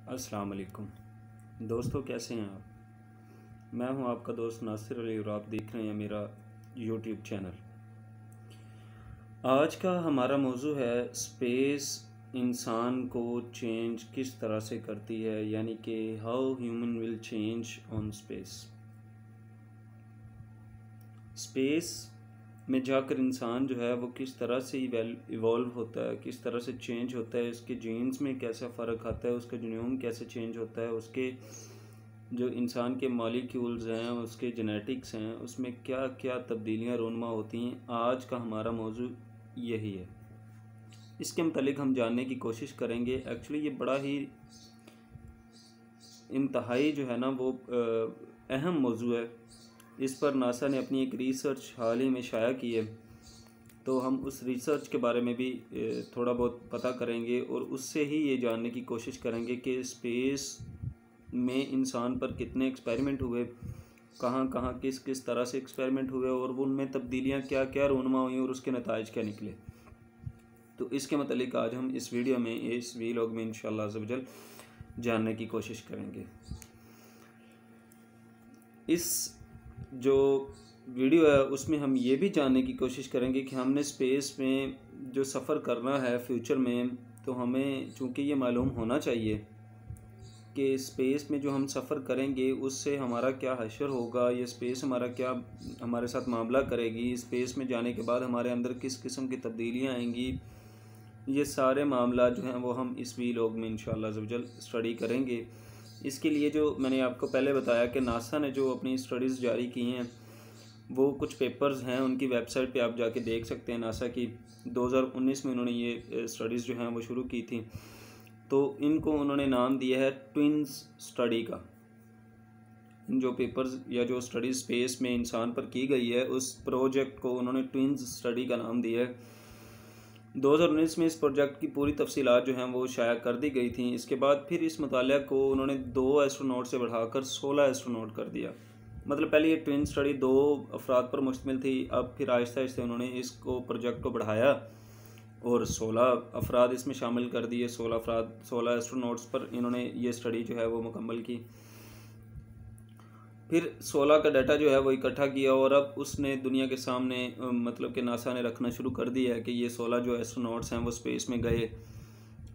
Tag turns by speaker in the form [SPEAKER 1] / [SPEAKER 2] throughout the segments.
[SPEAKER 1] अस्सलाम वालेकुम दोस्तों, कैसे हैं आप। मैं हूं आपका दोस्त नासिर अली और आप देख रहे हैं मेरा यूट्यूब चैनल। आज का हमारा मौजू है स्पेस इंसान को चेंज किस तरह से करती है, यानी कि how human will change on space. Space में जाकर इंसान जो है वो किस तरह से इवॉल्व होता है, किस तरह से चेंज होता है, उसके जीन्स में कैसा फ़र्क आता है, उसका जीनोम कैसे चेंज होता है, उसके जो इंसान के मॉलिक्यूल्स हैं, उसके जेनेटिक्स हैं, उसमें क्या क्या तब्दीलियां रोनमा होती हैं। आज का हमारा मौजू यही है। इसके मतलब हम जानने की कोशिश करेंगे। एक्चुअली ये बड़ा ही इंतहाई जो है ना वो अहम मौजू है। इस पर नासा ने अपनी एक रिसर्च हाल ही में शाया की है, तो हम उस रिसर्च के बारे में भी थोड़ा बहुत पता करेंगे और उससे ही ये जानने की कोशिश करेंगे कि स्पेस में इंसान पर कितने एक्सपेरिमेंट हुए, कहाँ कहाँ किस किस तरह से एक्सपेरिमेंट हुए और वो उनमें तब्दीलियाँ क्या क्या रोनमा हुई और उसके नताइज क्या निकले। तो इसके मतलब आज हम इस वीडियो में, इस वीलॉग में इंशाअल्लाह अज़्ज़ वजल जानने की कोशिश करेंगे। इस जो वीडियो है उसमें हम ये भी जानने की कोशिश करेंगे कि हमने स्पेस में जो सफ़र करना है फ्यूचर में, तो हमें चूँकि ये मालूम होना चाहिए कि स्पेस में जो हम सफ़र करेंगे उससे हमारा क्या हशर होगा, ये स्पेस हमारा क्या हमारे साथ मामला करेगी, स्पेस में जाने के बाद हमारे अंदर किस किस्म की तब्दीलियाँ आएंगी, ये सारे मामला जो हैं वो हम इस वीलॉग में इंशाअल्लाह अज़्ज़ वजल स्टडी करेंगे। इसके लिए जो मैंने आपको पहले बताया कि नासा ने जो अपनी स्टडीज़ जारी की हैं वो कुछ पेपर्स हैं, उनकी वेबसाइट पे आप जाके देख सकते हैं। नासा की 2019 में उन्होंने ये स्टडीज़ जो हैं वो शुरू की थी, तो इनको उन्होंने नाम दिया है ट्विन्स स्टडी का। इन जो पेपर्स या जो स्टडी स्पेस में इंसान पर की गई है उस प्रोजेक्ट को उन्होंने ट्विन्स स्टडी का नाम दिया है। 2019 में इस प्रोजेक्ट की पूरी तफसीलात जो हैं वो शाया कर दी गई थी। इसके बाद फिर इस मुताले को उन्होंने 2 एस्ट्रोनॉट से बढ़ाकर 16 एस्ट्रोनॉट कर दिया। मतलब पहले ये ट्विन स्टडी 2 अफराद पर मुश्तमिल थी, अब फिर आहिस्ता आहिस्ता उन्होंने इसको प्रोजेक्ट को बढ़ाया और 16 अफराद इसमें शामिल कर दिए। 16 एस्ट्रोनॉट्स पर इन्होंने ये स्टडी जो है वो मुकम्मल की। फिर 16 का डाटा जो है वो इकट्ठा किया और अब उसने दुनिया के सामने मतलब कि नासा ने रखना शुरू कर दिया है कि ये 16 जो एस्ट्रोनॉट्स हैं वो स्पेस में गए,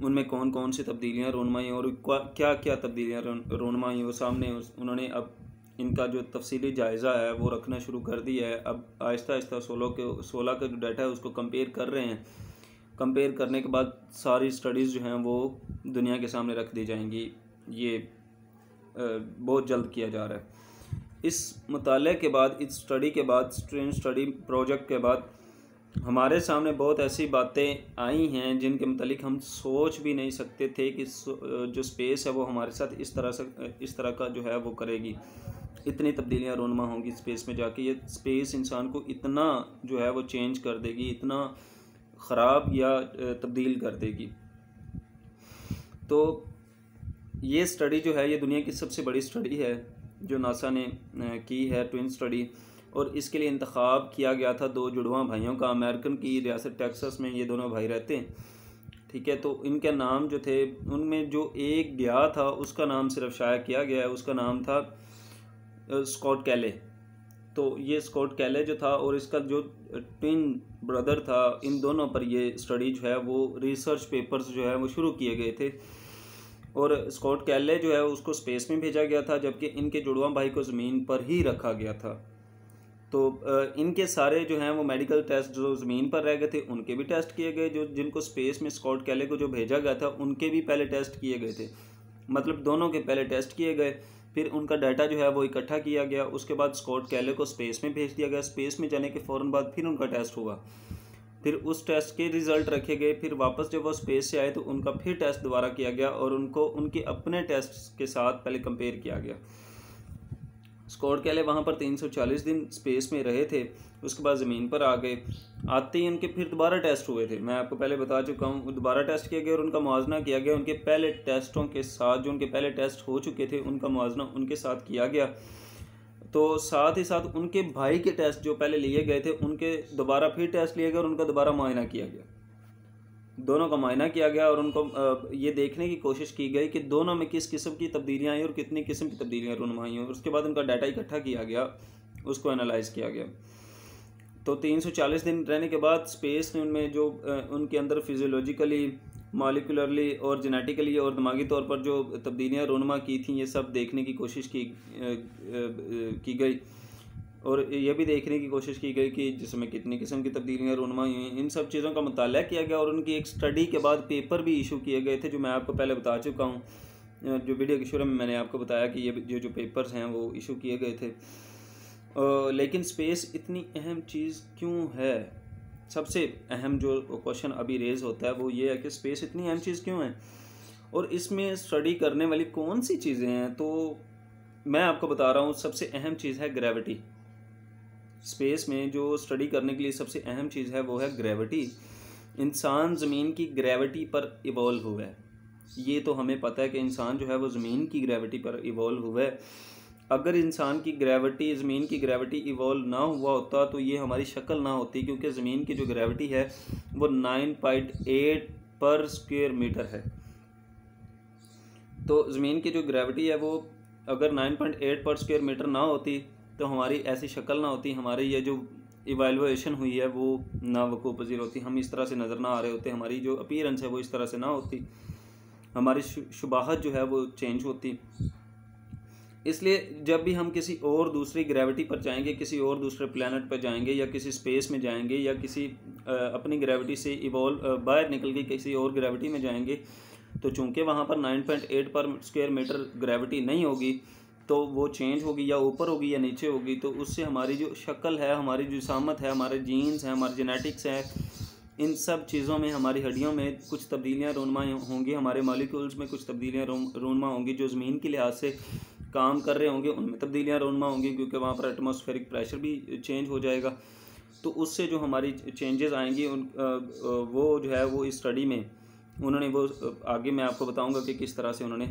[SPEAKER 1] उनमें कौन कौन सी तब्दीलियाँ रोनमाई और क्या क्या तब्दीलियाँ रोनमाई वो सामने उन्होंने अब इनका जो तफसीली जायज़ा है वो रखना शुरू कर दिया है। अब आहिस्ता आहिस्ता 16 का जो डाटा है उसको कंपेयर कर रहे हैं। कंपेयर करने के बाद सारी स्टडीज़ जो हैं वो दुनिया के सामने रख दी जाएंगी। ये बहुत जल्द किया जा रहा है। इस मुताले के बाद, इस स्टडी के बाद, ट्विन स्टडी प्रोजेक्ट के बाद हमारे सामने बहुत ऐसी बातें आई हैं जिनके मतलब हम सोच भी नहीं सकते थे कि जो स्पेस है वो हमारे साथ इस तरह का जो है वो करेगी। इतनी तब्दीलियां रोनमा होंगी स्पेस में जाके। ये स्पेस इंसान को इतना जो है वो चेंज कर देगी, इतना ख़राब या तब्दील कर देगी। तो ये स्टडी जो है ये दुनिया की सबसे बड़ी स्टडी है जो नासा ने की है, ट्विन स्टडी। और इसके लिए इंतखाब किया गया था 2 जुड़वा भाइयों का। अमेरिकन की रियासत टेक्सास में ये दोनों भाई रहते हैं, ठीक है। तो इनके नाम जो थे, उनमें जो एक गया था उसका नाम सिर्फ शाया किया गया है, उसका नाम था स्कॉट कैले। तो ये स्कॉट कैले जो था और इसका जो ट्विन ब्रदर था, इन दोनों पर ये स्टडी जो है वो रिसर्च पेपर्स जो है वो शुरू किए गए थे। और स्कॉट कैले जो है उसको स्पेस में भेजा गया था, जबकि इनके जुड़वा भाई को ज़मीन पर ही रखा गया था। तो इनके सारे जो हैं वो मेडिकल टेस्ट जो ज़मीन पर रह गए थे उनके भी टेस्ट किए गए, जो जिनको स्पेस में स्कॉट कैले को जो भेजा गया था उनके भी पहले टेस्ट किए गए थे। मतलब दोनों के पहले टेस्ट किए गए, फिर उनका डाटा जो है वो इकट्ठा किया गया। उसके बाद स्कॉट कैले को स्पेस में भेज दिया गया। स्पेस में जाने के फ़ौरन बाद फिर उनका टेस्ट हुआ, फिर उस टेस्ट के रिज़ल्ट रखे गए। फिर वापस जब वो स्पेस से आए तो उनका फिर टेस्ट दोबारा किया गया और उनको उनके अपने टेस्ट के साथ पहले कंपेयर किया गया। स्कॉट कैले वहाँ पर 340 दिन स्पेस में रहे थे, उसके बाद ज़मीन पर आ गए। आते ही उनके फिर दोबारा टेस्ट हुए थे। मैं आपको पहले बता चुका हूँ, दोबारा टेस्ट किया गया और उनका मुआवजना किया गया। उनके पहले टेस्टों के साथ, जो उनके पहले टेस्ट हो चुके थे, उनका मुआवजना उनके साथ किया गया। तो साथ ही साथ उनके भाई के टेस्ट जो पहले लिए गए थे उनके दोबारा फिर टेस्ट लिए गए और उनका दोबारा मुआयना किया गया। दोनों का मुआयना किया गया और उनको ये देखने की कोशिश की गई कि दोनों में किस किस्म की तब्दीलियाँ आई और कितनी किस्म की तब्दीलियाँ रूनुमाई हुई। उसके बाद उनका डाटा इकट्ठा किया गया, उसको एनालाइज किया गया। तो 340 दिन रहने के बाद स्पेस ने उनमें जो उनके अंदर फिजियोलॉजिकली, मॉलिकुलरली और जेनेटिकली और दिमागी तौर पर जो तब्दीलियाँ रूनुमा की थी, ये सब देखने की कोशिश की गई और ये भी देखने की कोशिश की गई कि जिसमें कितनी किस्म की तब्दीलियाँ रूनुमा हुई। इन सब चीज़ों का मुताला किया गया और उनकी एक स्टडी के बाद पेपर भी इशू किए गए थे, जो मैं आपको पहले बता चुका हूँ। जो वीडियो के शुरू में मैंने आपको बताया कि ये जो पेपर्स हैं वो इशू किए गए थे। लेकिन स्पेस इतनी अहम चीज़ क्यों है? सबसे अहम जो क्वेश्चन अभी रेज होता है वो ये है कि स्पेस इतनी अहम चीज़ क्यों है और इसमें स्टडी करने वाली कौन सी चीज़ें हैं। तो मैं आपको बता रहा हूँ, सबसे अहम चीज़ है ग्रेविटी। स्पेस में जो स्टडी करने के लिए सबसे अहम चीज़ है वो है ग्रेविटी। इंसान ज़मीन की ग्रेविटी पर इवॉल्व हुआ है, ये तो हमें पता है कि इंसान जो है वो ज़मीन की ग्रेविटी पर इवॉल्व हुआ है। अगर इंसान की ग्रेविटी, ज़मीन की ग्रेविटी इवॉल्व ना हुआ होता तो ये हमारी शक्ल ना होती, क्योंकि ज़मीन की जो ग्रेविटी है वो 9.8 पर स्क्वायर मीटर है। तो ज़मीन की जो ग्रेविटी है वो अगर 9.8 पर स्क्वायर मीटर ना होती तो हमारी ऐसी शक्ल ना होती, हमारी ये जो इवैल्यूएशन हुई है वो ना वक़ूफ़ पज़ीर होती, हम इस तरह से नज़र ना आ रहे होते, हमारी जो अपीयरेंस है वो इस तरह से ना होती, हमारी शुबाहत जो है वो चेंज होती। इसलिए जब भी हम किसी और दूसरी ग्रेविटी पर जाएंगे, किसी और दूसरे प्लैनेट पर जाएंगे या किसी स्पेस में जाएंगे या किसी अपनी ग्रेविटी से इवॉल्व बाहर निकल के किसी और ग्रेविटी में जाएंगे, तो चूंकि वहाँ पर 9.8 पर स्क्वायर मीटर ग्रेविटी नहीं होगी तो वो चेंज होगी, या ऊपर होगी या नीचे होगी। तो उससे हमारी जो शक्ल है, हमारी जो जिसामत है, हमारे जीन्स हैं, हमारे जेनेटिक्स हैं, इन सब चीज़ों में, हमारी हड्डियों में कुछ तब्दीलियाँ रूनुमा होंगी, हमारे मॉलिक्यूल्स में कुछ तब्दीलियाँ रूनुमा होंगी, जो ज़मीन के लिहाज से काम कर रहे होंगे उनमें तब्दीलियाँ रूनुमा होंगी, क्योंकि वहाँ पर एटमॉस्फेरिक प्रेशर भी चेंज हो जाएगा। तो उससे जो हमारी चेंजेस आएंगी वो जो है वो इस स्टडी में उन्होंने वो आगे मैं आपको बताऊंगा कि किस तरह से उन्होंने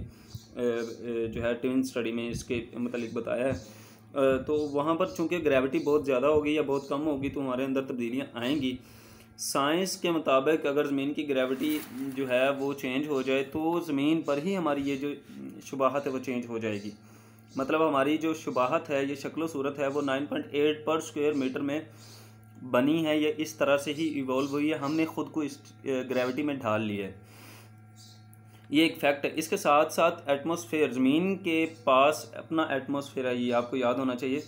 [SPEAKER 1] जो है ट्विन स्टडी में इसके मतलब बताया है। तो वहाँ पर चूँकि ग्रेविटी बहुत ज़्यादा होगी या बहुत कम होगी तो हमारे अंदर तब्दीलियाँ आएंगी। साइंस के मुताबिक अगर ज़मीन की ग्रेविटी जो है वो चेंज हो जाए तो ज़मीन पर ही हमारी ये जो शुबाहत है वो चेंज हो जाएगी। मतलब हमारी जो शुबाहत है, ये शक्ल सूरत है, वो 9.8 पर स्क्वायर मीटर में बनी है, ये इस तरह से ही इवॉल्व हुई है, हमने ख़ुद को इस ग्रेविटी में ढाल लिया है, ये एक फैक्ट है। इसके साथ साथ एटमॉस्फेयर, ज़मीन के पास अपना एटमॉस्फेयर है, ये आपको याद होना चाहिए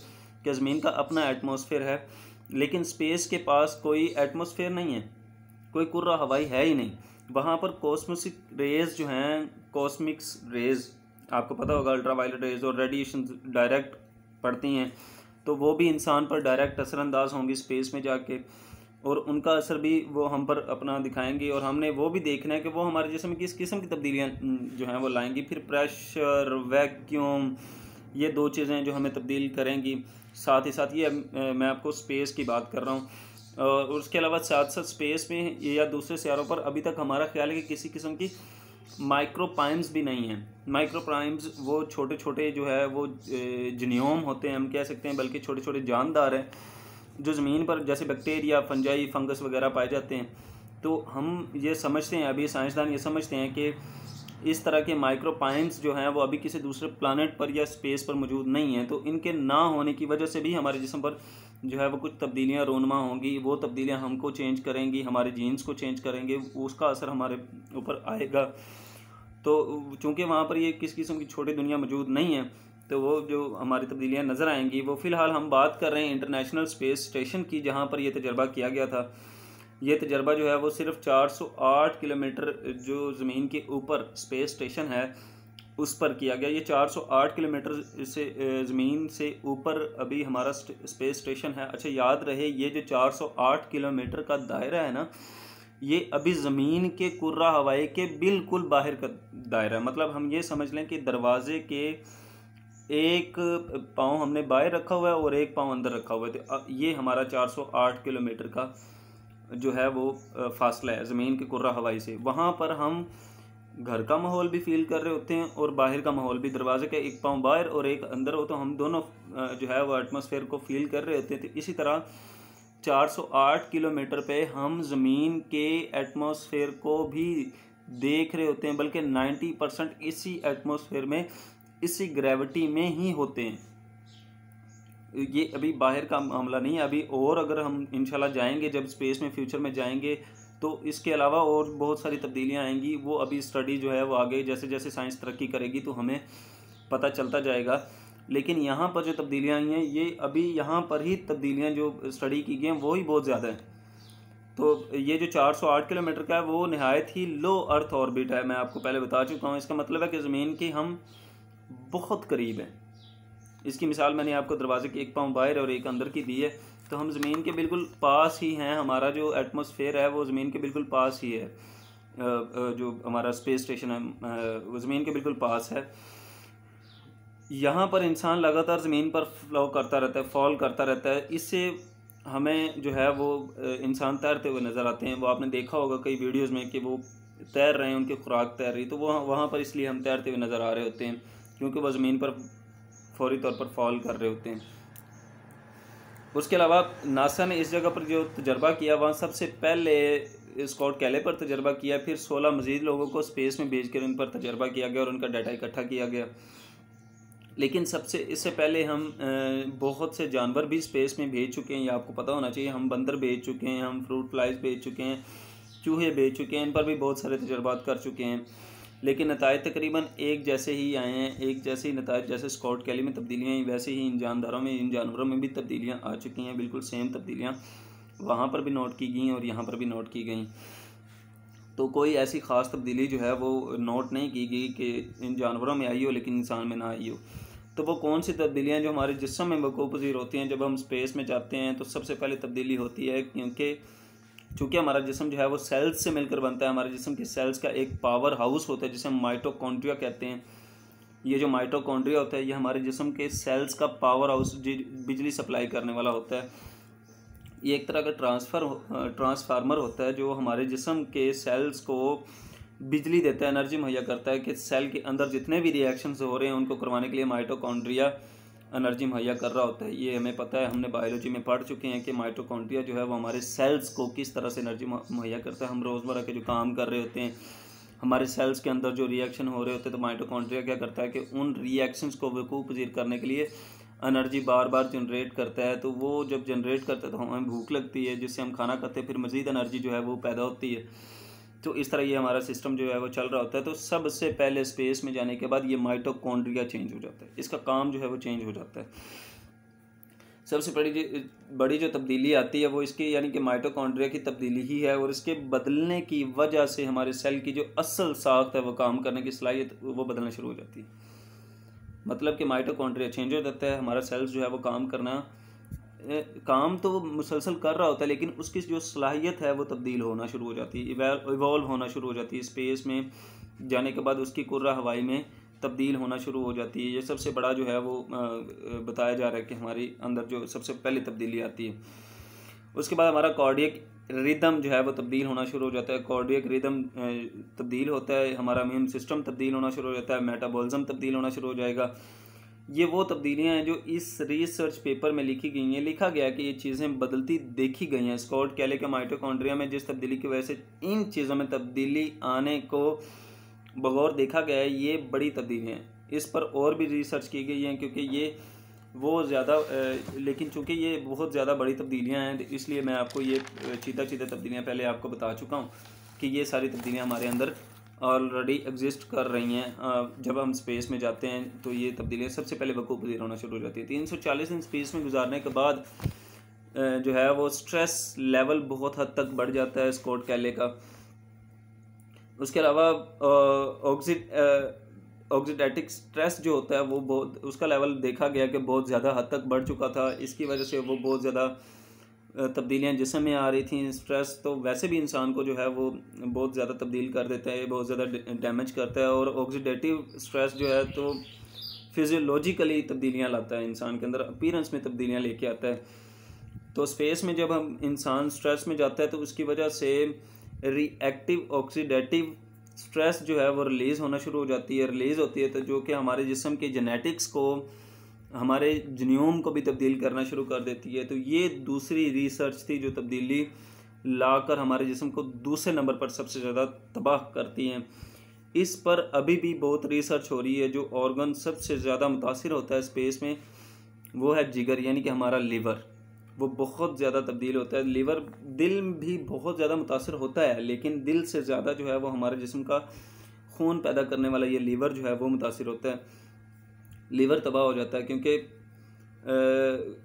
[SPEAKER 1] कि ज़मीन का अपना एटमॉस्फेयर है, लेकिन स्पेस के पास कोई एटमॉस्फेयर नहीं है, कोई कुर्रा हवाई है ही नहीं। वहाँ पर कॉस्मिक रेज़ जो हैं, कॉस्मिक्स रेज़ आपको पता होगा, अल्ट्रावायलेट रेज़ और रेडिएशन डायरेक्ट पड़ती हैं, तो वो भी इंसान पर डायरेक्ट असरअंदाज होंगी स्पेस में जाके, और उनका असर भी वो हम पर अपना दिखाएंगी, और हमने वो भी देखना है कि वो हमारे जिस्म में किस किस्म की तब्दीलियाँ जो हैं वो लाएंगी। फिर प्रेशर, वैक्यूम, ये दो चीज़ें जो हमें तब्दील करेंगी। साथ ही साथ ये मैं आपको स्पेस की बात कर रहा हूँ, और उसके अलावा साथ साथ स्पेस में या दूसरे सियारों पर अभी तक हमारा ख्याल है कि किसी किस्म की माइक्रोप्राइम्स भी नहीं हैं। माइक्रोप्राइम्स वो छोटे छोटे जो है वो जिनियोम होते हैं, हम कह सकते हैं, बल्कि छोटे छोटे जानदार हैं जो ज़मीन पर जैसे बैक्टीरिया, फंजाई, फंगस वगैरह पाए जाते हैं। तो हम ये समझते हैं, अभी साइंसदान ये समझते हैं कि इस तरह के माइक्रोप्राइम्स जो हैं वो अभी किसी दूसरे प्लानट पर या स्पेस पर मौजूद नहीं हैं। तो इनके ना होने की वजह से भी हमारे जिस्म पर जो है वो कुछ तब्दीलियाँ रूनुमा होंगी, वो तब्दीलियाँ हमको चेंज करेंगी, हमारे जीन्स को चेंज करेंगे, उसका असर हमारे ऊपर आएगा। तो चूँकि वहाँ पर ये किस किस्म की छोटी दुनिया मौजूद नहीं है, तो वो जो हमारी तब्दीलियाँ नज़र आएंगी वो फ़िलहाल हम बात कर रहे हैं इंटरनेशनल स्पेस स्टेशन की, जहाँ पर ये तजर्बा किया गया था। ये तजर्बा जो है वो सिर्फ 408 किलोमीटर जो ज़मीन के ऊपर स्पेस स्टेशन है उस पर किया गया। ये 408 किलोमीटर से ज़मीन से ऊपर अभी हमारा स्पेस स्टेशन है। अच्छा याद रहे, ये जो 408 किलोमीटर का दायरा है ना, ये अभी ज़मीन के कुर्रा हवाई के बिल्कुल बाहर का दायरा है। मतलब हम ये समझ लें कि दरवाजे के एक पाँव हमने बाहर रखा हुआ है और एक पाँव अंदर रखा हुआ है, तो ये हमारा 408 किलोमीटर का जो है वो फासला है ज़मीन के कुर्रा हवाई से। वहाँ पर हम घर का माहौल भी फील कर रहे होते हैं और बाहर का माहौल भी। दरवाजे का एक पाँव बाहर और एक अंदर हो तो हम दोनों जो है वो एटमॉस्फेयर को फील कर रहे होते हैं। तो इसी तरह 408 किलोमीटर पे हम ज़मीन के एटमॉस्फेयर को भी देख रहे होते हैं, बल्कि 90% इसी एटमॉस्फेयर में, इसी ग्रेविटी में ही होते हैं। ये अभी बाहर का मामला नहीं है, अभी और अगर हम इंशाल्लाह जाएंगे, जब स्पेस में फ्यूचर में जाएंगे, तो इसके अलावा और बहुत सारी तब्दीलियां आएंगी। वो अभी स्टडी जो है वो आगे जैसे जैसे साइंस तरक्की करेगी तो हमें पता चलता जाएगा। लेकिन यहाँ पर जो तब्दीलियाँ आई हैं, ये अभी यहाँ पर ही तब्दीलियाँ जो स्टडी की गई हैं वो ही बहुत ज़्यादा है। तो ये जो 408 किलोमीटर का है वो नहायत ही लो अर्थ ऑर्बिट है, मैं आपको पहले बता चुका हूँ। इसका मतलब है कि ज़मीन के हम बहुत करीब हैं। इसकी मिसाल मैंने आपको दरवाजे की एक पाँव बाहर और एक अंदर की दी है, तो हम ज़मीन के बिल्कुल पास ही हैं। हमारा जो एटमॉस्फेयर है वो ज़मीन के बिल्कुल पास ही है। जो हमारा स्पेस स्टेशन है वो ज़मीन के बिल्कुल पास है। यहाँ पर इंसान लगातार ज़मीन पर फ्लो करता रहता है, फॉल करता रहता है। इससे हमें जो है वो इंसान तैरते हुए नज़र आते हैं। वो आपने देखा होगा कई वीडियोज़ में कि वो तैर रहे हैं, उनकी खुराक तैर रही, तो वो वहाँ पर इसलिए हम तैरते हुए नज़र आ रहे होते हैं, क्योंकि वह ज़मीन पर फौरी तौर पर फॉल कर रहे होते हैं। उसके अलावा नासा ने इस जगह पर जो तजर्बा किया, वहाँ सबसे पहले स्कॉट कैले पर तजर्बा किया, फिर 16 मज़ीद लोगों को स्पेस में भेज कर उन पर तजर्बा किया गया और उनका डाटा इकट्ठा किया गया। लेकिन इससे पहले हम बहुत से जानवर भी स्पेस में भेज चुके हैं, ये आपको पता होना चाहिए। हम बंदर भेज चुके हैं, हम फ्रूट फ्लाइज भेज चुके हैं, चूहे भेज चुके हैं, इन पर भी बहुत सारे तजर्बात कर चुके हैं। लेकिन नतायज तकरीबन एक जैसे ही आए हैं, एक जैसे ही नतायज, जैसे स्कॉट कैली में तब्दीलियाँ आई वैसे ही इन जानदारों में, इन जानवरों में भी तब्दीलियाँ आ चुकी हैं। बिल्कुल सेम तब्दीलियाँ वहाँ पर भी नोट की गई और यहाँ पर भी नोट की गई। तो कोई ऐसी ख़ास तब्दीली जो है वो नोट नहीं की गई कि इन जानवरों में आई हो लेकिन इंसान में ना आई हो। तो वो कौन सी तब्दीलियाँ जो हमारे जिस्म में वक़ूफ़ पज़ीर होती हैं जब हम स्पेस में जाते हैं, तो सबसे पहले तब्दीली होती है क्योंकि चूँकि हमारा जिस्म जो है वो सेल्स से मिलकर बनता है। हमारे जिस्म के सेल्स का एक पावर हाउस होता है जिसे हम माइटोकॉन्ड्रिया कहते हैं। ये जो माइटोकॉन्ड्रिया होता है ये हमारे जिस्म के सेल्स का पावर हाउस, बिजली सप्लाई करने वाला होता है। ये एक तरह का ट्रांसफार्मर होता है जो हमारे जिस्म के सेल्स को बिजली देता है, एनर्जी मुहैया करता है कि सेल के अंदर जितने भी रिएक्शंस हो रहे हैं उनको करवाने के लिए माइटोकॉन्ड्रिया एनर्जी मुहैया कर रहा होता है। ये हमें पता है, हमने बायोलॉजी में पढ़ चुके हैं कि माइटोकॉन्ड्रिया जो है वो हमारे सेल्स को किस तरह से एनर्जी मुहैया करता है। हम रोज़मर्रा के जो काम कर रहे होते हैं, हमारे सेल्स के अंदर जो रिएक्शन हो रहे होते हैं, तो माइटोकॉन्ड्रिया क्या करता है कि उन रिएक्शंस को वक़ूफ़ पज़ीर करने के लिए एनर्जी बार बार जनरेट करता है। तो वो जब जनरेट करता है तो हमें भूख लगती है, जिससे हम खाना खाते हैं, फिर मज़ीद एनर्जी जो है वो पैदा होती है। तो इस तरह ये हमारा सिस्टम जो है वो चल रहा होता है। तो सबसे पहले स्पेस में जाने के बाद ये माइटोकॉन्ड्रिया चेंज हो जाता है, इसका काम जो है वो चेंज हो जाता है। सबसे बड़ी जो तब्दीली आती है वो इसकी, यानी कि माइटोकॉन्ड्रिया की तब्दीली ही है, और इसके बदलने की वजह से हमारे सेल की जो असल साख्त है, वो काम करने की सलाहियत वो बदलना शुरू हो जाती है। मतलब कि माइटोकॉन्ड्रिया चेंज हो जाता है, हमारा सेल्स जो है वो काम तो मुसलसल कर रहा होता है, लेकिन उसकी जो सलाहियत है वो तब्दील होना शुरू हो जाती है, इवॉल्व होना शुरू हो जाती है। स्पेस में जाने के बाद उसकी कुर्रा हवाई में तब्दील होना शुरू हो जाती है। ये सबसे बड़ा जो है वो बताया जा रहा है कि हमारी अंदर जो सबसे पहली तब्दीली आती है। उसके बाद हमारा कार्डियक रिदम जो है वो तब्दील होना शुरू हो जाता है। कार्डियक रिदम तब्दील होता है, हमारा इम्यून सिस्टम तब्दील होना शुरू हो जाता है, मेटाबॉलिज्म तब्दील होना शुरू हो जाएगा। ये वो तब्दीलियाँ हैं जो इस रिसर्च पेपर में लिखी गई हैं। लिखा गया कि ये चीज़ें बदलती देखी गई हैं। स्कॉट कैले के माइटोकॉन्ड्रिया में जिस तब्दीली की वजह से इन चीज़ों में तब्दीली आने को बगौर देखा गया है, ये बड़ी तब्दीलियाँ हैं। इस पर और भी रिसर्च की गई हैं क्योंकि ये वो ज़्यादा लेकिन चूँकि ये बहुत ज़्यादा बड़ी तब्दीलियाँ हैं, इसलिए मैं आपको ये चीता तब्दीलियाँ पहले आपको बता चुका हूँ कि ये सारी तब्दीलियाँ हमारे अंदर ऑलरेडी एग्जिस्ट कर रही हैं। जब हम स्पेस में जाते हैं तो ये तब्दीलियाँ सबसे पहले वक़ूफ़ पज़ीर होना शुरू हो जाती है। 340 दिन स्पेस में गुजारने के बाद जो है वो स्ट्रेस लेवल बहुत हद तक बढ़ जाता है स्कॉट कैले का। उसके अलावा ऑक्सीडेटिव स्ट्रेस जो होता है वो बहुत, उसका लेवल देखा गया कि बहुत ज़्यादा हद तक बढ़ चुका था। इसकी वजह से वो बहुत ज़्यादा तब्दीलियाँ जिस्म में आ रही थी। स्ट्रेस तो वैसे भी इंसान को जो है वो बहुत ज़्यादा तब्दील कर देता है, बहुत ज़्यादा डैमेज करता है। और ऑक्सीडेटिव स्ट्रेस जो है तो फिजियोलॉजिकली तब्दीलियाँ लाता है, इंसान के अंदर अपीयरेंस में तब्दीलियाँ लेके आता है। तो स्पेस में जब हम इंसान स्ट्रेस में जाता है तो उसकी वजह से रिएक्टिव ऑक्सीडेटिव स्ट्रेस जो है वो रिलीज़ होना शुरू हो जाती है, रिलीज़ होती है, तो जो कि हमारे जिस्म के जेनेटिक्स को हमारे जीनोम को भी तब्दील करना शुरू कर देती है। तो ये दूसरी रिसर्च थी जो तब्दीली लाकर हमारे जिस्म को दूसरे नंबर पर सबसे ज़्यादा तबाह करती हैं। इस पर अभी भी बहुत रिसर्च हो रही है। जो ऑर्गन सबसे ज़्यादा मुतासिर होता है स्पेस में वो है जिगर, यानी कि हमारा लीवर। वो बहुत ज़्यादा तब्दील होता है। लीवर, दिल भी बहुत ज़्यादा मुतासिर होता है, लेकिन दिल से ज़्यादा जो है वो हमारे जिस्म का खून पैदा करने वाला ये लीवर जो है वो मुतासिर होता है। लीवर तबाह हो जाता है क्योंकि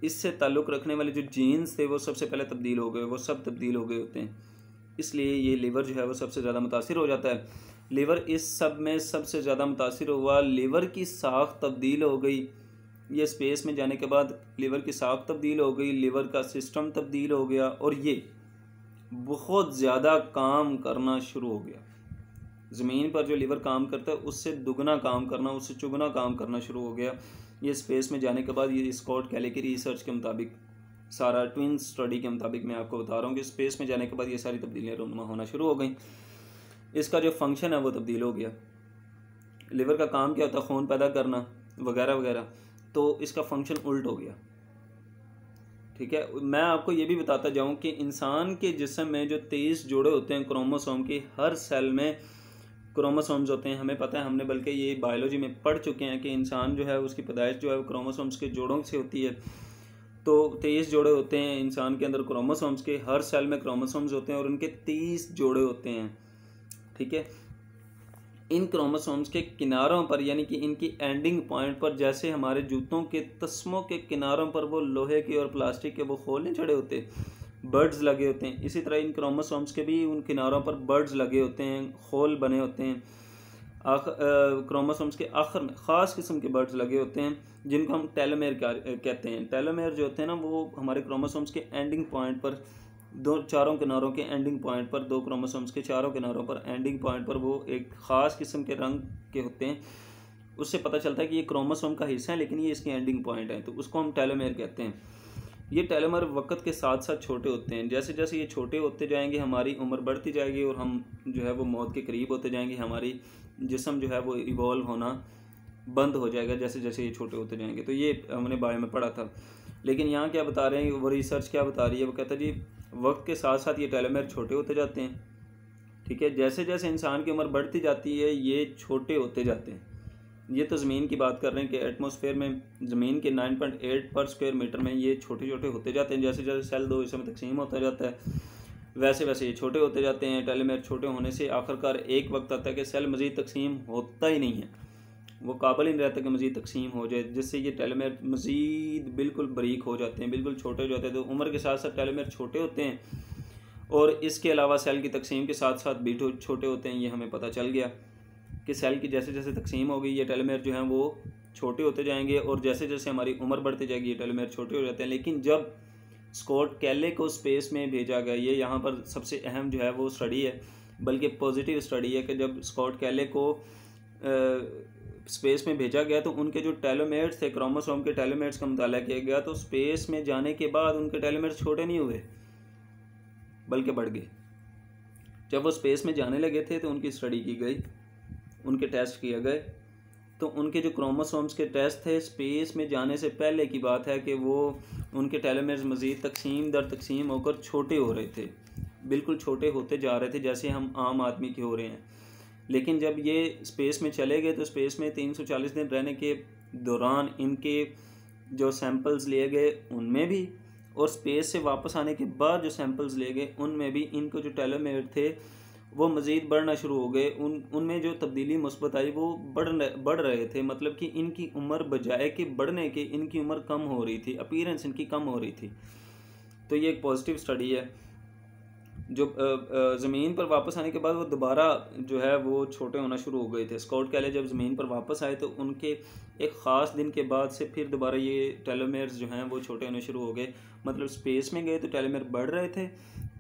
[SPEAKER 1] इससे ताल्लुक़ रखने वाले जो जीन्स थे वो सबसे पहले तब्दील हो गए, वो सब तब्दील हो गए होते हैं। इसलिए ये लीवर जो है वो सबसे ज़्यादा मुतासिर हो जाता है। लीवर इस सब में सबसे ज़्यादा मुतासिर हुआ। लीवर की साख तब्दील हो गई। ये स्पेस में जाने के बाद लीवर की साख तब्दील हो गई, लीवर का सिस्टम तब्दील हो गया और ये बहुत ज़्यादा काम करना शुरू हो गया। ज़मीन पर जो लीवर काम करता है उससे दुगना काम करना, उससे चुगना काम करना शुरू हो गया। ये स्पेस में जाने के बाद, ये स्कॉट कैले की रिसर्च के मुताबिक, सारा ट्विन स्टडी के मुताबिक मैं आपको बता रहा हूँ कि स्पेस में जाने के बाद ये सारी तब्दीलियाँ रूनुमा होना शुरू हो गई। इसका जो फंक्शन है वो तब्दील हो गया। लीवर का काम क्या होता है? खून पैदा करना वगैरह वगैरह। तो इसका फंक्शन उल्ट हो गया। ठीक है, मैं आपको ये भी बताता जाऊँ कि इंसान के जिस्म में जो 23 जोड़े होते हैं क्रोमोसोम के, हर सेल में क्रोमोसोम्स होते हैं। हमें पता है, हमने बल्कि ये बायोलॉजी में पढ़ चुके हैं कि इंसान जो है उसकी पैदाइश जो है वो क्रोमोसोम्स के जोड़ों से होती है। तो 23 जोड़े होते हैं इंसान के अंदर क्रोमोसोम्स के। हर सेल में क्रोमोसोम्स होते हैं और उनके 30 जोड़े होते हैं। ठीक है, इन क्रोमोसोम्स के किनारों पर, यानी कि इनकी एंडिंग पॉइंट पर, जैसे हमारे जूतों के तस्मों के किनारों पर वो लोहे के और प्लास्टिक के वो खोल नहीं चढ़े होते, बर्ड्स लगे होते हैं, इसी तरह इन क्रोमोसोम्स के भी उन किनारों पर बर्ड्स लगे होते हैं, खोल बने होते हैं। क्रोमोसोम्स के आखिर में ख़ास किस्म के बर्ड्स लगे होते हैं जिनको हम टेलोमेयर कहते हैं। टेलोमेयर जो होते हैं ना, वो हमारे क्रोमोसोम्स के एंडिंग पॉइंट पर, चारों किनारों के एंडिंग पॉइंट पर, 2 क्रोमोसोम्स के चारों किनारों पर एंडिंग पॉइंट पर वो एक ख़ास किस्म के रंग के होते हैं। उससे पता चलता है कि ये क्रोमोसोम का हिस्सा है, लेकिन ये इसके एंडिंग पॉइंट है, तो उसको हम टेलोमेयर कहते हैं। ये टेलोमेयर वक्त के साथ साथ छोटे होते हैं। जैसे जैसे ये छोटे होते जाएंगे हमारी उम्र बढ़ती जाएगी और हम जो है वो मौत के करीब होते जाएंगे। हमारी जिस्म जो है वो इवॉल्व होना बंद हो जाएगा जैसे जैसे ये छोटे होते जाएंगे। तो ये हमने बायो में पढ़ा था। लेकिन यहाँ क्या बता रहे हैं, वो रिसर्च क्या बता रही है, वो कहता है जी वक्त के साथ साथ ये टेलोमेयर छोटे होते जाते हैं। ठीक है, जैसे जैसे इंसान की उम्र बढ़ती जाती है ये छोटे होते जाते हैं। ये तो ज़मीन की बात कर रहे हैं कि एटमॉस्फेयर में ज़मीन के 9.8 पर स्क्वायर मीटर में ये छोटे छोटे होते जाते हैं। जैसे जैसे सेल 2 हिस्सों में तकसीम होता जाता है वैसे वैसे ये छोटे होते जाते हैं। टेलोमेयर छोटे होने से आखिरकार एक वक्त आता है कि सेल मज़ीद तकसीम होता ही नहीं है, वो काबिल ही नहीं रहता कि मज़ीद तकसीम हो जाए, जिससे ये टेलोमेयर मज़ीद बिल्कुल बारीक हो जाते हैं, बिल्कुल छोटे हो जाते हैं। तो उम्र के साथ साथ टेलोमेयर छोटे होते हैं और इसके अलावा सेल की तकसीम के साथ साथ भी छोटे होते हैं। ये हमें पता चल गया कि सेल की जैसे जैसे तकसीम होगी ये टेलोमेयर जो हैं वो छोटे होते जाएंगे और जैसे जैसे हमारी उम्र बढ़ती जाएगी ये टेलोमेयर छोटे हो जाते हैं। लेकिन जब स्कॉट कैले को स्पेस में भेजा गया, ये यहाँ पर सबसे अहम जो है वो स्टडी है, बल्कि पॉजिटिव स्टडी है कि जब स्कॉट कैले को स्पेस में भेजा गया तो उनके जो टेलोमेयर्स थे, क्रोमोसोम के टेलोमेयर्स का मुताला किया गया, तो स्पेस में जाने के बाद उनके टेलोमेयर्स छोटे नहीं हुए बल्कि बढ़ गए। जब वो स्पेस में जाने लगे थे तो उनकी स्टडी की गई, उनके टेस्ट किए गए, तो उनके जो क्रोमोसोम्स के टेस्ट थे स्पेस में जाने से पहले की बात है कि वो उनके टेलोमेयर्स मज़ीद तकसीम दर तकसीम होकर छोटे हो रहे थे, बिल्कुल छोटे होते जा रहे थे जैसे हम आम आदमी के हो रहे हैं। लेकिन जब ये स्पेस में चले गए तो स्पेस में 340 दिन रहने के दौरान इनके जो सैंपल्स लिए गए उनमें भी, और स्पेस से वापस आने के बाद जो सैंपल्स लिए गए उनमें भी इनको जो टेलोमेयर थे वो मज़ीद बढ़ना शुरू हो गए। उनमें जो तब्दीली मुस्बत आई वो बढ़ रहे थे, मतलब कि इनकी उम्र बजाय कि बढ़ने के इनकी उम्र कम हो रही थी, अपीयरेंस इनकी कम हो रही थी। तो ये एक पॉजिटिव स्टडी है। जो ज़मीन पर वापस आने के बाद वो दोबारा जो है वो छोटे होना शुरू हो गए थे। स्कॉट कैले जब ज़मीन पर वापस आए तो उनके एक ख़ास दिन के बाद से फिर दोबारा ये टेलोमेयर्स जो हैं वो छोटे होने शुरू हो गए। मतलब स्पेस में गए तो टेलोमेयर बढ़ रहे थे,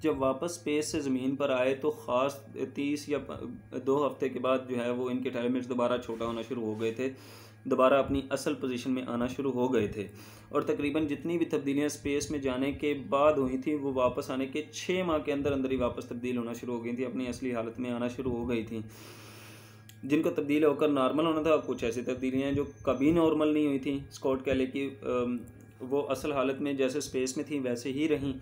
[SPEAKER 1] जब वापस स्पेस से ज़मीन पर आए तो ख़ास 30 या 2 हफ्ते के बाद जो है वो इनके टेलोमेयर्स दोबारा छोटा होना शुरू हो गए थे, दोबारा अपनी असल पोजीशन में आना शुरू हो गए थे। और तकरीबन जितनी भी तब्दीलियाँ स्पेस में जाने के बाद हुई थी वो वापस आने के 6 माह के अंदर अंदर ही वापस तब्दील होना शुरू हो गई थी, अपनी असली हालत में आना शुरू हो गई थी। जिनको तब्दील होकर नॉर्मल होना था, कुछ ऐसी तब्दीलियाँ जो कभी नॉर्मल नहीं हुई थी स्कॉट कैले की, वो असल हालत में जैसे स्पेस में थी वैसे ही रहीं,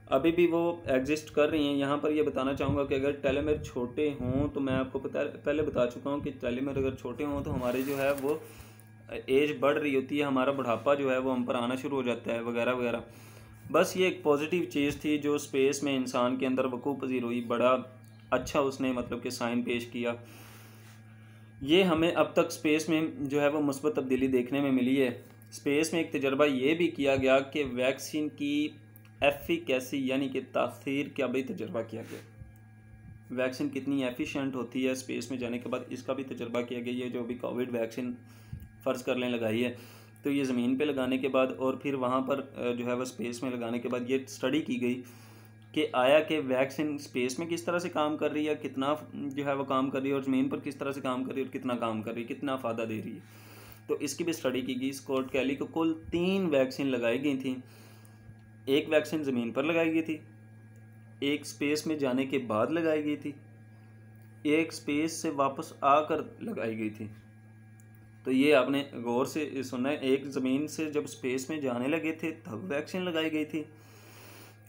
[SPEAKER 1] अभी भी वो एग्जिस्ट कर रही हैं। यहाँ पर ये बताना चाहूँगा कि अगर टेलोमेर छोटे हों तो मैं आपको पहले बता चुका हूँ कि टेलोमेर अगर छोटे हों तो हमारे जो है वो एज बढ़ रही होती है, हमारा बुढ़ापा जो है वो हम पर आना शुरू हो जाता है वगैरह वगैरह। बस ये एक पॉजिटिव चीज़ थी जो स्पेस में इंसान के अंदर वकूफ़ पज़ीर हुई, बड़ा अच्छा उसने मतलब कि साइन पेश किया। ये हमें अब तक स्पेस में जो है वो मुस्बत तब्दीली देखने में मिली है। स्पेस में एक तजर्बा ये भी किया गया कि वैक्सीन की एफिकेसी यानी कि तासीर का भी तजर्बा किया गया। वैक्सीन कितनी एफिशिएंट होती है स्पेस में जाने के बाद, इसका भी तजर्बा किया गया। ये जो अभी कोविड वैक्सीन फ़र्ज़ कर लें लगाई है, तो ये ज़मीन पे लगाने के बाद और फिर वहाँ पर जो है वह स्पेस में लगाने के बाद ये स्टडी की गई कि आया कि वैक्सीन स्पेस में किस तरह से काम कर रही है, कितना जो है वो काम कर रही है, और ज़मीन पर किस तरह से काम कर रही है और कितना काम कर रही है, कितना फ़ायदा दे रही है। तो इसकी भी स्टडी की गई। स्कॉट कैली को कुल 3 वैक्सीन लगाई गई थी। एक वैक्सीन ज़मीन पर लगाई गई थी, एक स्पेस में जाने के बाद लगाई गई थी, एक स्पेस से वापस आकर लगाई गई थी। तो ये आपने गौर से सुना है, एक ज़मीन से जब स्पेस में जाने लगे थे तब वैक्सीन लगाई गई थी,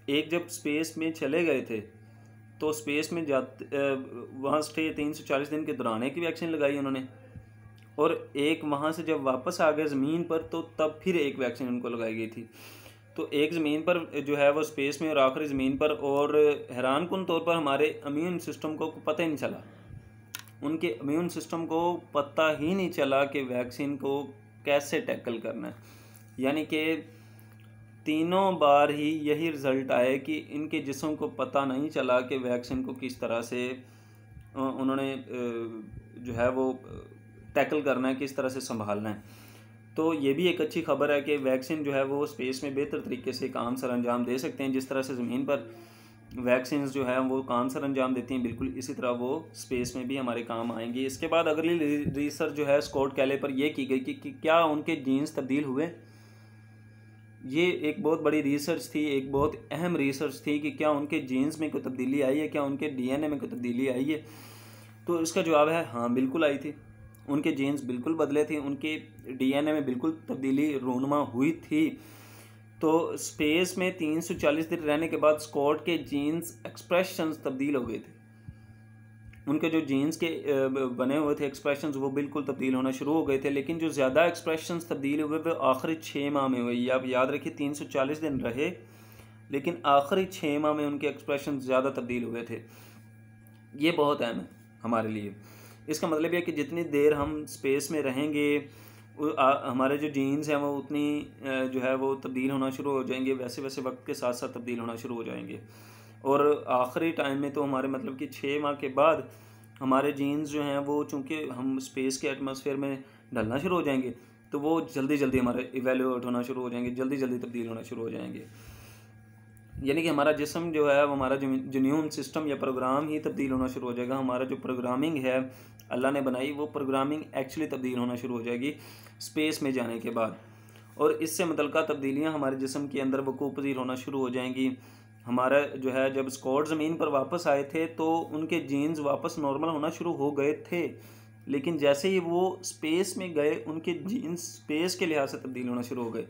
[SPEAKER 1] एक जब स्पेस में चले गए थे तो स्पेस में जाते वहाँ स्टे 340 दिन के दौरान एक वैक्सीन लगाई उन्होंने, और एक वहाँ से जब वापस आ गए ज़मीन पर तो तब फिर एक वैक्सीन उनको लगाई गई थी। तो एक ज़मीन पर जो है वो स्पेस में और आखिरी ज़मीन पर, और हैरानकुन तौर पर हमारे इम्यून सिस्टम को पता ही नहीं चला, उनके इम्यून सिस्टम को पता ही नहीं चला कि वैक्सीन को कैसे टैकल करना है। यानी कि तीनों बार ही यही रिज़ल्ट आए कि इनके जिस्म को पता नहीं चला कि वैक्सीन को किस तरह से उन्होंने जो है वो टैकल करना है, किस तरह से संभालना है। तो ये भी एक अच्छी खबर है कि वैक्सीन जो है वो स्पेस में बेहतर तरीके से काम सर अंजाम दे सकते हैं। जिस तरह से ज़मीन पर वैक्सीन जो है वो काम सर अंजाम देती हैं, बिल्कुल इसी तरह वो स्पेस में भी हमारे काम आएंगी। इसके बाद अगली रिसर्च जो है स्कॉट कैले पर यह की गई कि क्या उनके जीन्स तब्दील हुए। ये एक बहुत बड़ी रिसर्च थी, एक बहुत अहम रिसर्च थी कि क्या उनके जीन्स में कोई तब्दीली आई है, क्या उनके डीएनए में कोई तब्दीली आई है। तो इसका जवाब है हाँ, बिल्कुल आई थी। उनके जीन्स बिल्कुल बदले थे, उनके डीएनए में बिल्कुल तब्दीली रूनुमा हुई थी। तो स्पेस में 340 दिन रहने के बाद स्कॉट के जीन्स एक्सप्रेशंस तब्दील हो गए थे। उनके जो जीन्स के बने हुए थे एक्सप्रेशंस वो बिल्कुल तब्दील होना शुरू हो गए थे। लेकिन जो ज़्यादा एक्सप्रेशंस तब्दील हुए वो आखिरी 6 माह में हुए। ये आप याद रखिए, 340 दिन रहे लेकिन आखिरी 6 माह में उनके एक्सप्रेशन ज़्यादा तब्दील हुए थे। ये बहुत अहम है हमारे लिए। इसका मतलब यह कि जितनी देर हम स्पेस में रहेंगे हमारे जो जीन्स हैं वो उतनी जो है वो तब्दील होना शुरू हो जाएंगे, वैसे वैसे वक्त के साथ साथ तब्दील होना शुरू हो जाएंगे। और आखिरी टाइम में तो हमारे मतलब कि 6 माह के बाद हमारे जीन्स जो हैं वो चूँकि हम स्पेस के एटमॉस्फेयर में ढलना शुरू हो जाएंगे तो वो जल्दी जल्दी हमारे इवेल्यूएट होना शुरू हो जाएंगे, जल्दी जल्दी तब्दील होना शुरू हो जाएंगे। यानी कि हमारा जिस्म जो है वो हमारा जिन्यून सिस्टम या प्रोग्राम ही तब्दील होना शुरू हो जाएगा। हमारा जो प्रोग्रामिंग है अल्लाह ने बनाई वो प्रोग्रामिंग एक्चुअली तब्दील होना शुरू हो जाएगी स्पेस में जाने के बाद। और इससे मुतल्लिक़ा तब्दीलियाँ हमारे जिस्म के अंदर वक़ूफ़ पज़ीर होना शुरू हो जाएंगी। हमारा जो है जब स्कॉट ज़मीन पर वापस आए थे तो उनके जीन्स वापस नॉर्मल होना शुरू हो गए थे, लेकिन जैसे ही वो स्पेस में गए उनके जीन्स स्पेस के लिहाज से तब्दील होना शुरू हो गए।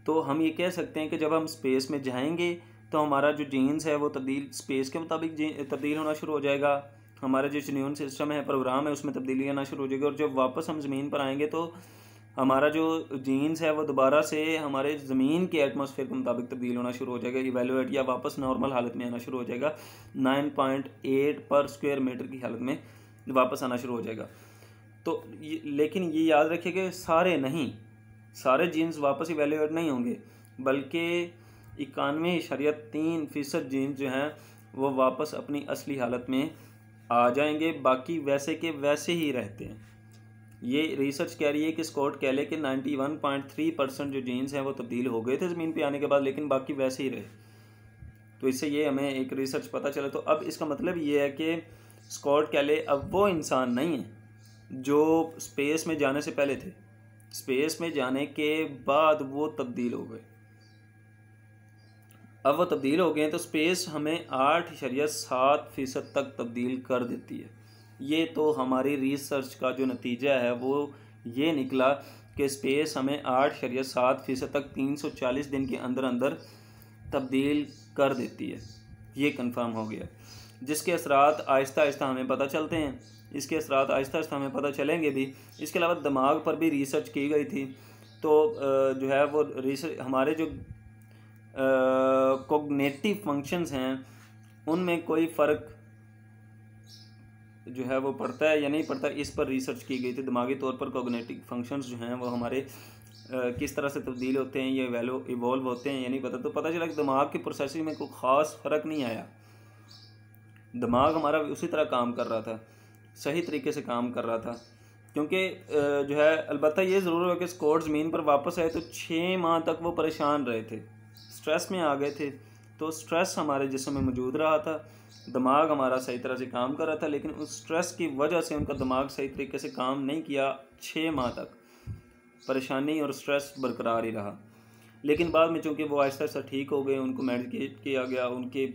[SPEAKER 1] तो हम ये कह सकते हैं कि जब हम स्पेस में जाएंगे तो हमारा जो जीन्स है वो तब्दील स्पेस के मुताबिक तब्दील होना शुरू हो जाएगा। हमारा जो इम्यून सिस्टम है प्रोग्राम है उसमें तब्दीली आना शुरू हो जाएगी। और जब वापस हम ज़मीन पर आएंगे तो हमारा जो जीन्स है वो दोबारा से हमारे ज़मीन के एटमॉस्फेयर के मुताबिक तब्दील होना शुरू हो जाएगा, इवेल्यूएट या वापस नॉर्मल हालत में आना शुरू हो जाएगा। 9.8 पर स्क्वायर मीटर की हालत में वापस आना शुरू हो जाएगा। तो लेकिन ये याद रखिए कि सारे जीन्स वापस इवेल्यूएट नहीं होंगे, बल्कि 91.3% जीन्स जो हैं वो वापस अपनी असली हालत में आ जाएंगे, बाकी वैसे के वैसे ही रहते हैं। ये रिसर्च कह रही है कि स्कॉट कैले के 91.3% जो जीन्स हैं वो तब्दील हो गए थे ज़मीन पे आने के बाद, लेकिन बाकी वैसे ही रहे। तो इससे ये हमें एक रिसर्च पता चला। तो अब इसका मतलब ये है कि स्कॉट कैले अब वो इंसान नहीं है जो स्पेस में जाने से पहले थे। स्पेस में जाने के बाद वो तब्दील हो गए। अब वो तब्दील हो गए हैं तो स्पेस हमें 8.7% तक तब्दील कर देती है। ये तो हमारी रिसर्च का जो नतीजा है वो ये निकला कि स्पेस हमें 8.7% तक 340 दिन के अंदर अंदर तब्दील कर देती है। ये कंफर्म हो गया, जिसके असरात आहिस्ता आहिस्ता हमें पता चलते हैं। इसके असरात आहिस्ता आहिस्ता हमें पता चलेंगे भी। इसके अलावा दिमाग पर भी रिसर्च की गई थी, तो जो है वो रिसर्च हमारे जो कोग्निटिव फंक्शंस हैं उनमें कोई फ़र्क जो है वो पड़ता है या नहीं पड़ता, इस पर रिसर्च की गई थी। दिमागी तौर पर कोग्निटिव फंक्शंस जो हैं वो हमारे किस तरह से तब्दील होते हैं, ये इवॉल्व होते हैं या नहीं पता। तो पता चला कि दिमाग की प्रोसेसिंग में कोई ख़ास फ़र्क नहीं आया। दिमाग हमारा उसी तरह काम कर रहा था, सही तरीके से काम कर रहा था। क्योंकि जो है अलबत्ता ये ज़रूर है कि स्कॉट ज़मीन पर वापस आए तो 6 माह तक वो परेशान रहे थे, स्ट्रेस में आ गए थे। तो स्ट्रेस हमारे जिस्म में मौजूद रहा था, दिमाग हमारा सही तरह से काम कर रहा था, लेकिन उस स्ट्रेस की वजह से उनका दिमाग सही तरीके से काम नहीं किया। 6 माह तक परेशानी और स्ट्रेस बरकरार ही रहा। लेकिन बाद में चूँकि वो आहिस्ता आहिस्ता ठीक हो गए, उनको मेडिकेट किया गया, उनके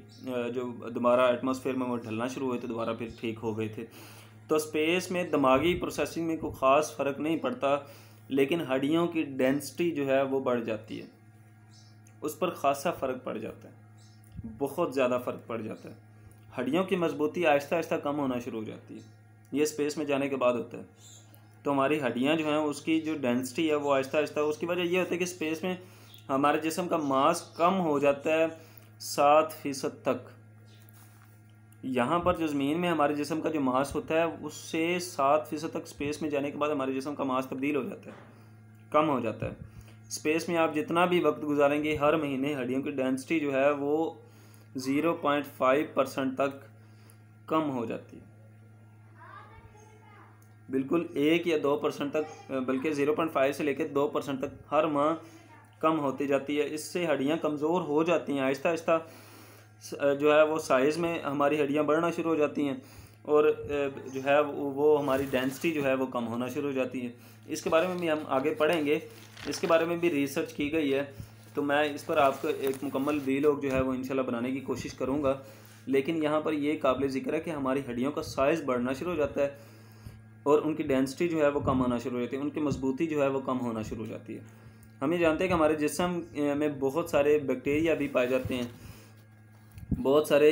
[SPEAKER 1] जो दोबारा एटमॉस्फेयर में वो ढलना शुरू हुए तो दोबारा फिर ठीक हो गए थे। तो स्पेस में दिमागी प्रोसेसिंग में कोई ख़ास फ़र्क नहीं पड़ता, लेकिन हड्डियों की डेंसिटी जो है वो बढ़ जाती है, उस पर ख़ासा फ़र्क पड़ जाता है, बहुत ज़्यादा फ़र्क पड़ जाता है। हड्डियों की मजबूती आहिस्ता आहिस्ता कम होना शुरू हो जाती है, ये स्पेस में जाने के बाद होता है। तो हमारी हड्डियाँ जो हैं उसकी जो डेंसिटी है वो आहिस्ता आहिस्ता, उसकी वजह ये होती है कि स्पेस में हमारे जिस्म का मास कम हो जाता है 7% तक। यहाँ पर जो ज़मीन में हमारे जिस्म का जो मास होता है उससे 7% तक स्पेस में जाने के बाद हमारे जिस्म का मास तब्दील हो जाता है, कम हो जाता है। स्पेस में आप जितना भी वक्त गुजारेंगे, हर महीने हड्डियों की डेंसिटी जो है वो 0.5% तक कम हो जाती है, बिल्कुल 1 या 2% तक, बल्कि 0.5 से लेकर 2% तक हर माह कम होती जाती है। इससे हड्डियाँ कमज़ोर हो जाती हैं, आहिस्ता आहिस्ता जो है वो साइज़ में हमारी हड्डियाँ बढ़ना शुरू हो जाती हैं, और जो है वो हमारी डेंसिटी जो है वो कम होना शुरू हो जाती है। इसके बारे में भी हम आगे पढ़ेंगे, इसके बारे में भी रिसर्च की गई है। तो मैं इस पर आपको एक मुकम्मल वीलॉग जो है वो इंशाल्लाह बनाने की कोशिश करूँगा। लेकिन यहाँ पर ये काबिल ज़िक्र है कि हमारी हड्डियों का साइज़ बढ़ना शुरू हो जाता है और उनकी डेंसिटी जो है वो कम होना शुरू हो जाती है, उनकी मजबूती जो है वो कम होना शुरू हो जाती है। हम ये जानते हैं कि हमारे जिस्म में बहुत सारे बैक्टीरिया भी पाए जाते हैं, बहुत सारे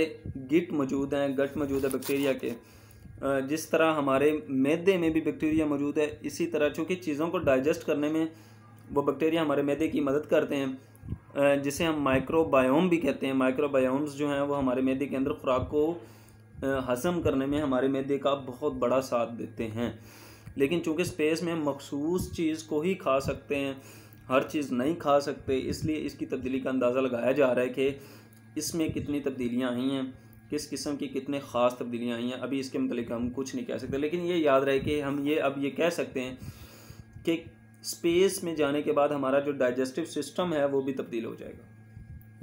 [SPEAKER 1] गिट मौजूद हैं, गट मौजूद है बैक्टीरिया के। जिस तरह हमारे मैदे में भी बैक्टीरिया मौजूद है, इसी तरह चूँकि चीज़ों को डाइजेस्ट करने में वो बैक्टीरिया हमारे मैदे की मदद करते हैं, जिसे हम माइक्रोबायोम भी कहते हैं। माइक्रोबायोम्स जो हैं वो हमारे मैदे के अंदर खुराक को हज़म करने में हमारे मैदे का बहुत बड़ा साथ देते हैं। लेकिन चूँकि स्पेस में मखसूस चीज़ को ही खा सकते हैं, हर चीज़ नहीं खा सकते, इसलिए इसकी तब्दीली का अंदाज़ा लगाया जा रहा है कि इसमें कितनी तब्दीलियाँ आई हैं, किस किस्म की कितने ख़ास तब्दीलियाँ आई हैं। अभी इसके मतलब हम कुछ नहीं कह सकते, लेकिन ये याद रहे कि हम ये अब ये कह सकते हैं कि स्पेस में जाने के बाद हमारा जो डाइजेस्टिव सिस्टम है वो भी तब्दील हो जाएगा।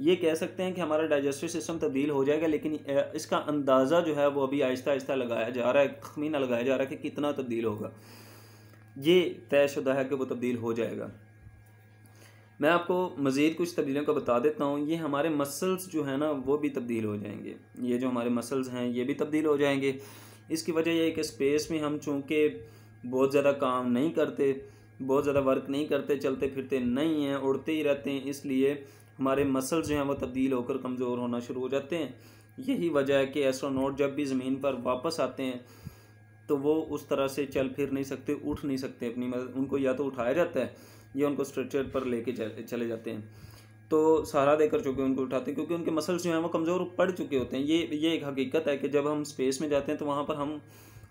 [SPEAKER 1] ये कह सकते हैं कि हमारा डाइजेस्टिव सिस्टम तब्दील हो जाएगा, लेकिन इसका अंदाज़ा जो है वो अभी आहिस्ता आहिस्ता लगाया जा रहा है, तखमीना लगाया जा रहा है कि कितना तब्दील होगा। ये तयशुदा है कि वो तब्दील हो जाएगा। मैं आपको मज़ीद कुछ तब्दीलियों को बता देता हूँ। ये हमारे मसल्स जो है ना वो भी तब्दील हो जाएंगे, ये जो हमारे मसल्स हैं ये भी तब्दील हो जाएंगे। इसकी वजह यह है कि स्पेस में हम चूँकि बहुत ज़्यादा काम नहीं करते, बहुत ज़्यादा वर्क नहीं करते, चलते फिरते नहीं हैं, उड़ते ही रहते हैं, इसलिए हमारे मसल्स जो हैं वो तब्दील होकर कमज़ोर होना शुरू हो जाते हैं। यही वजह है कि एस्ट्रोनॉट जब भी ज़मीन पर वापस आते हैं तो वो उस तरह से चल फिर नहीं सकते, उठ नहीं सकते अपनी मदद, उनको या तो उठाया जाता है या उनको स्ट्रेचर पर लेके चले जाते हैं, तो सहारा देकर चूँकि उनको उठाते हैं, क्योंकि उनके मसल्स जो हैं वो कमज़ोर पड़ चुके होते हैं। ये एक हकीकत है कि जब हम स्पेस में जाते हैं तो वहाँ पर हम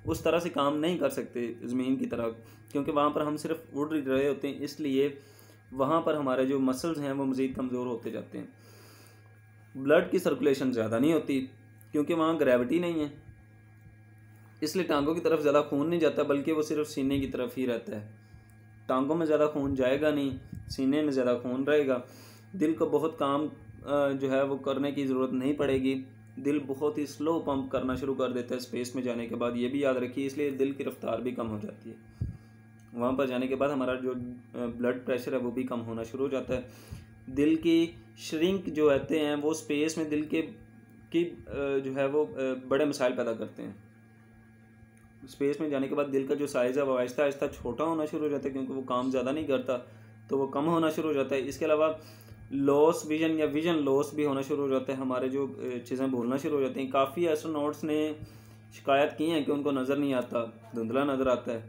[SPEAKER 1] उस तरह से काम नहीं कर सकते ज़मीन की तरह, क्योंकि वहाँ पर हम सिर्फ उड़ रहे होते हैं, इसलिए वहाँ पर हमारे जो मसल्स हैं वो मज़ीद कमज़ोर होते जाते हैं। ब्लड की सर्कुलेशन ज़्यादा नहीं होती क्योंकि वहाँ ग्रेविटी नहीं है, इसलिए टांगों की तरफ ज़्यादा खून नहीं जाता, बल्कि वो सिर्फ सीने की तरफ ही रहता है। टांगों में ज़्यादा खून जाएगा नहीं, सीने में ज़्यादा खून रहेगा। दिल को बहुत काम जो है वो करने की ज़रूरत नहीं पड़ेगी, दिल बहुत ही स्लो पंप करना शुरू कर देता है स्पेस में जाने के बाद, ये भी याद रखिए। इसलिए दिल की रफ्तार भी कम हो जाती है। वहाँ पर जाने के बाद हमारा जो ब्लड प्रेशर है वो भी कम होना शुरू हो जाता है। दिल की श्रिंक जो रहते हैं वो स्पेस में दिल के जो है वो बड़े मसाइल पैदा करते हैं। स्पेस में जाने के बाद दिल का जो साइज़ है वो आहिस्ता आहिस्ता छोटा होना शुरू हो जाता है, क्योंकि वो काम ज़्यादा नहीं करता, तो वो कम होना शुरू हो जाता है। इसके अलावा लॉस विजन या विजन लॉस भी होना शुरू हो जाता है, हमारे जो चीज़ें भूलना शुरू हो जाती हैं। काफ़ी एस्ट्रोनॉट्स ने शिकायत की हैं कि उनको नज़र नहीं आता, धुंधला नज़र आता है,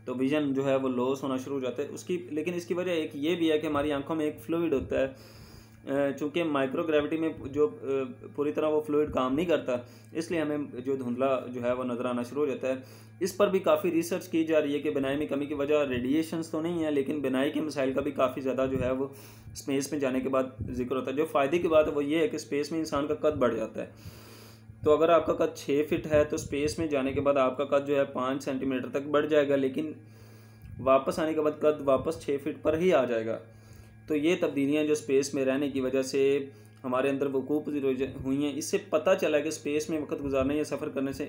[SPEAKER 1] तो विजन जो है वो लॉस होना शुरू हो जाता है उसकी। लेकिन इसकी वजह एक ये भी है कि हमारी आंखों में एक फ्लूइड होता है, चूँकि माइक्रोग्रेविटी में जो पूरी तरह वो फ्लूइड काम नहीं करता, इसलिए हमें जो धुंधला जो है वो नज़र आना शुरू हो जाता है। इस पर भी काफ़ी रिसर्च की जा रही है कि बिनाई में कमी की वजह रेडिएशंस तो नहीं है, लेकिन बिनाई के मसाइल का भी काफ़ी ज़्यादा जो है वो स्पेस में जाने के बाद जिक्र होता है। जो फ़ायदे की बात है वो ये है कि स्पेस में इंसान का कद बढ़ जाता है। तो अगर आपका कद 6 फीट है तो स्पेस में जाने के बाद आपका कद जो है 5 सेंटीमीटर तक बढ़ जाएगा, लेकिन वापस आने के बाद कद वापस 6 फीट पर ही आ जाएगा। तो ये तब्दीलियाँ जो स्पेस में रहने की वजह से हमारे अंदर वकूफ़ हुई हैं, इससे पता चला है कि स्पेस में वक्त गुजारने या सफ़र करने से